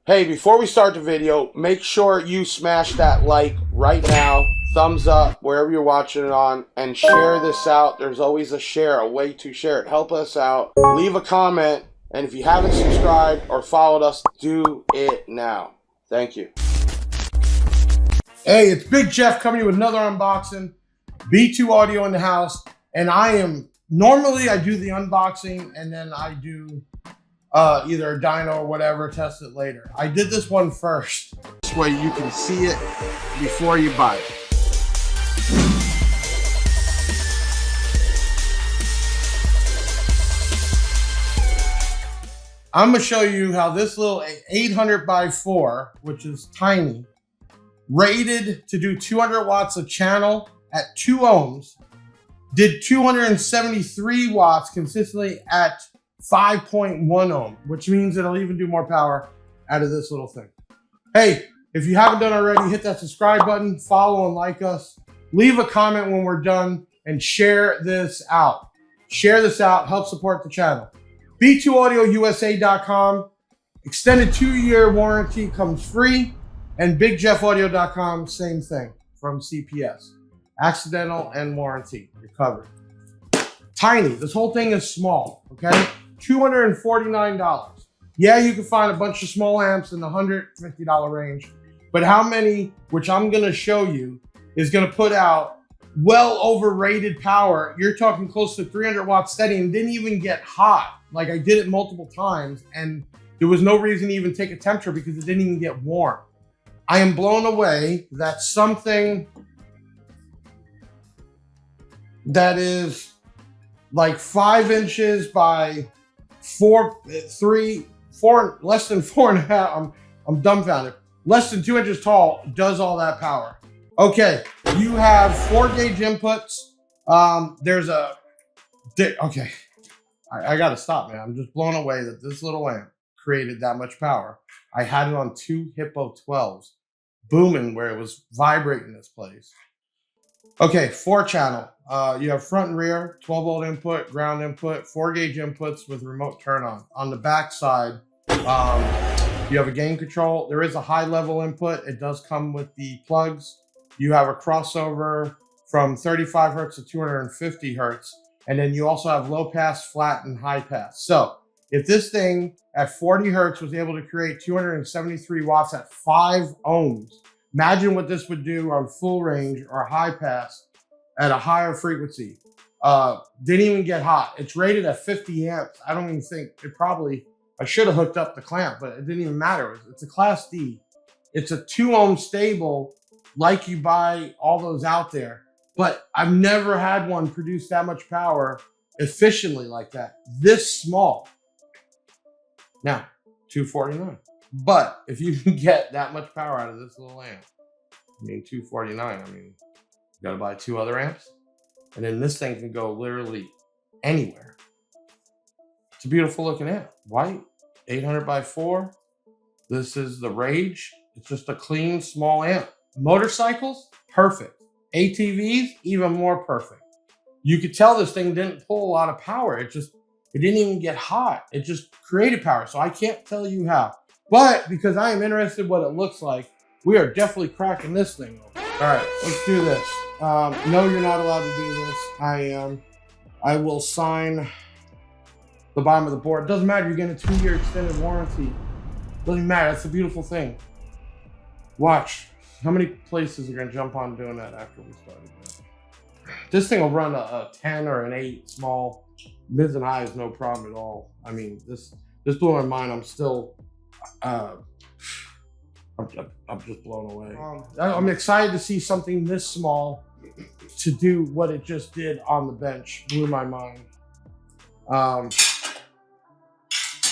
Hey, before we start the video, make sure you smash that like right now, thumbs up wherever you're watching it on, and share this out. There's always a share, a way to share it. Help us out. Leave a comment, and if you haven't subscribed or followed us, do it now. Thank you. Hey, it's Big Jeff coming to you with another unboxing. B2 Audio in the house, and normally I do the unboxing and then I do either a dyno or whatever, test it later. I did this one first. This way you can see it before you buy it. I'm gonna show you how this little 800x4, which is tiny, rated to do 200 watts of channel at 2 ohms, did 273 watts consistently at 5.1 ohm, which means it'll even do more power out of this little thing. Hey, if you haven't done already, hit that subscribe button, follow and like us, leave a comment when we're done, and share this out. Share this out, help support the channel. B2AudioUSA.com, extended 2-year warranty comes free, and BigJeffAudio.com, same thing from CPS. Accidental and warranty, you're covered. Tiny, this whole thing is small, okay? $249. Yeah, you can find a bunch of small amps in the $150 range, but how many, which I'm gonna show you, is gonna put out well overrated power? You're talking close to 300 watts steady and didn't even get hot. Like, I did it multiple times and there was no reason to even take a temperature because it didn't even get warm. I am blown away that something that is like 5 inches by less than 4.5. I'm dumbfounded. Less than 2 inches tall does all that power. Okay, you have 4 gauge inputs. Okay, I gotta stop, man. I'm just blown away that this little amp created that much power. I had it on 2 Hippo 12s, booming where it was vibrating this place. Okay, 4 channel. You have front and rear, 12 volt input, ground input, 4 gauge inputs with remote turn on. On the back side, you have a gain control. There is a high level input. It does come with the plugs. You have a crossover from 35 hertz to 250 hertz. And then you also have low pass, flat, and high pass. So if this thing at 40 hertz was able to create 273 watts at 5 ohms, imagine what this would do on full range or high pass at a higher frequency. Didn't even get hot. It's rated at 50 amps. I don't even think I should have hooked up the clamp, but it didn't even matter. It's a class D. It's a 2 ohm stable, like you buy all those out there. But I've never had one produce that much power efficiently like that, this small. Now, $249. But if you can get that much power out of this little amp, I mean, $249, I mean, you gotta buy 2 other amps. And then this thing can go literally anywhere. It's a beautiful looking amp. White, 800x4. This is the Rage. It's just a clean, small amp. Motorcycles, perfect. ATVs, even more perfect. You could tell this thing didn't pull a lot of power. It didn't even get hot. It just created power. So I can't tell you how. But because I am interested in what it looks like, we are definitely cracking this thing open. All right, let's do this. No, you're not allowed to do this. I am. I will sign the bottom of the board. It doesn't matter. You're getting a 2-year extended warranty. Doesn't matter. That's a beautiful thing. Watch. How many places are going to jump on doing that after we started that? This thing will run a 10 or an 8 small. Mids and highs, no problem at all. I mean, this blew my mind. I'm still, I'm just blown away. I'm excited to see something this small to do what it just did on the bench. Blew my mind.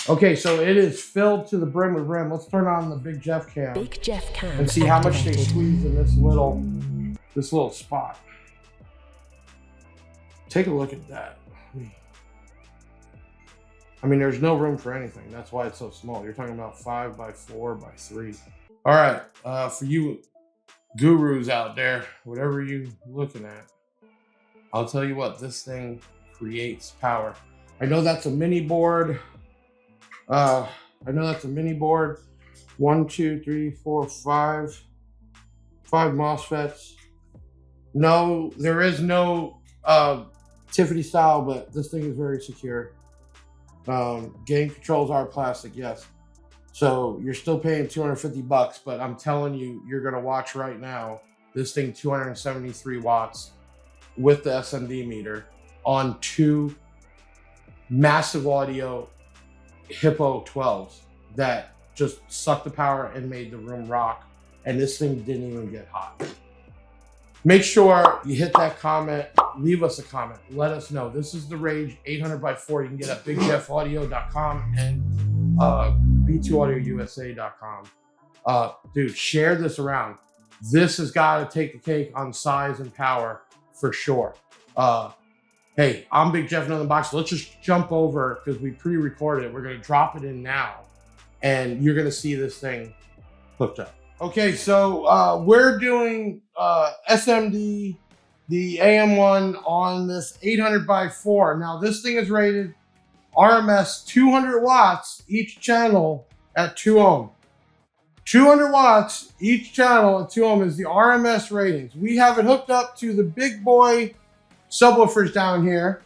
Okay, so it is filled to the brim with rim. Let's turn on the Big Jeff cam. Big Jeff cam. And see how much they squeeze in this little spot. Take a look at that. I mean, there's no room for anything. That's why it's so small. You're talking about 5x4x3. All right, for you gurus out there, whatever you're looking at, I'll tell you what, this thing creates power. I know that's a mini board. 1, 2, 3, 4, 5 MOSFETs. No, there is no Tiffany style, but this thing is very secure. Gain controls are plastic, yes. So you're still paying $250, but I'm telling you, you're gonna watch right now. This thing 273 watts with the SMD meter on 2 massive audio Hippo 12s that just sucked the power and made the room rock. And this thing didn't even get hot. Make sure you hit that comment, leave us a comment, let us know. This is the RAGE-MI-800.4. You can get it at bigjeffaudio.com and b2audiousa.com. Dude, share this around. This has got to take the cake on size and power for sure. Hey, I'm Big Jeff Another Unboxing. Let's just jump over because we pre-recorded it. We're going to drop it in now and you're going to see this thing hooked up. Okay, so we're doing SMD, the AM1 on this 800x4. Now this thing is rated RMS 200 watts each channel at 2 ohm. 200 watts each channel at 2 ohm is the RMS ratings. We have it hooked up to the big boy subwoofers down here.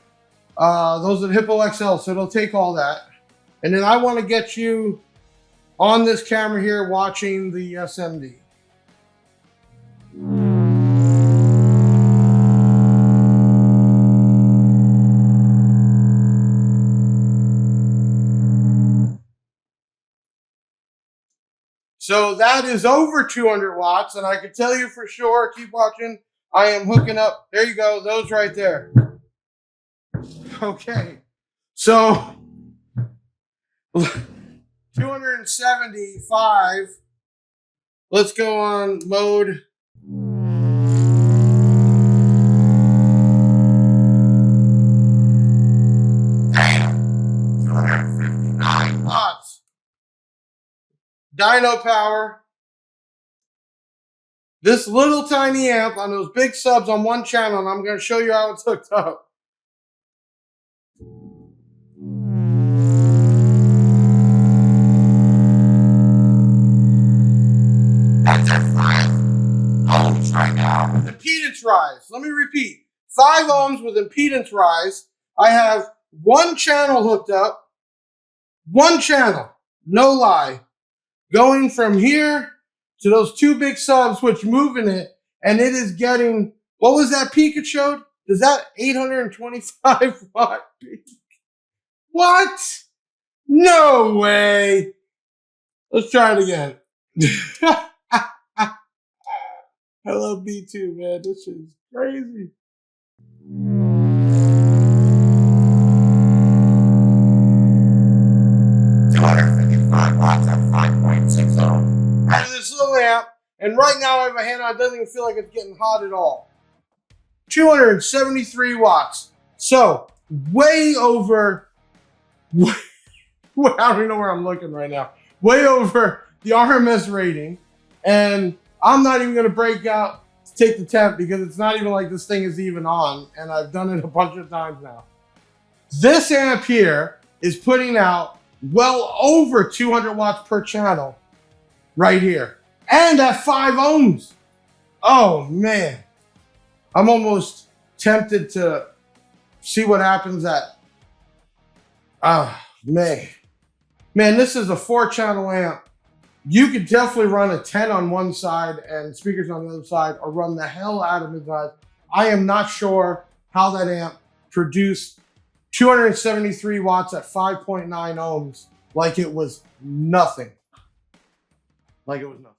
Those are the Hippo XL, so it'll take all that. And then I want to get you on this camera here watching the SMD. So that is over 200 watts, and I can tell you for sure, keep watching, I am hooking up, there you go, those right there. Okay, so 275, let's go on mode. Damn, 259 watts. Dyno power. This little tiny amp on those big subs on one channel, and I'm going to show you how it's hooked up. That's at 5 ohms right now. Impedance rise. Let me repeat. 5 ohms with impedance rise. I have one channel hooked up. One channel. No lie. Going from here to those 2 big subs, which move in it, and it is getting, what was that peak it showed? Is that 825 watt peak? What? No way. Let's try it again. I love B2, man. This shit is crazy. Watts at 5.6 ohms. Out of this little amp, and right now I have a hand on it, doesn't even feel like it's getting hot at all. 273 watts. So, way over, I don't even know where I'm looking right now. Way over the RMS rating. And I'm not even going to break out to take the temp because it's not even like this thing is even on. And I've done it a bunch of times now. This amp here is putting out well over 200 watts per channel right here. And at 5 ohms. Oh, man. I'm almost tempted to see what happens at, man. Man, this is a 4-channel amp. You could definitely run a 10 on one side and speakers on the other side, or run the hell out of it. I am not sure how that amp produced 273 watts at 5.9 ohms like it was nothing. Like it was nothing.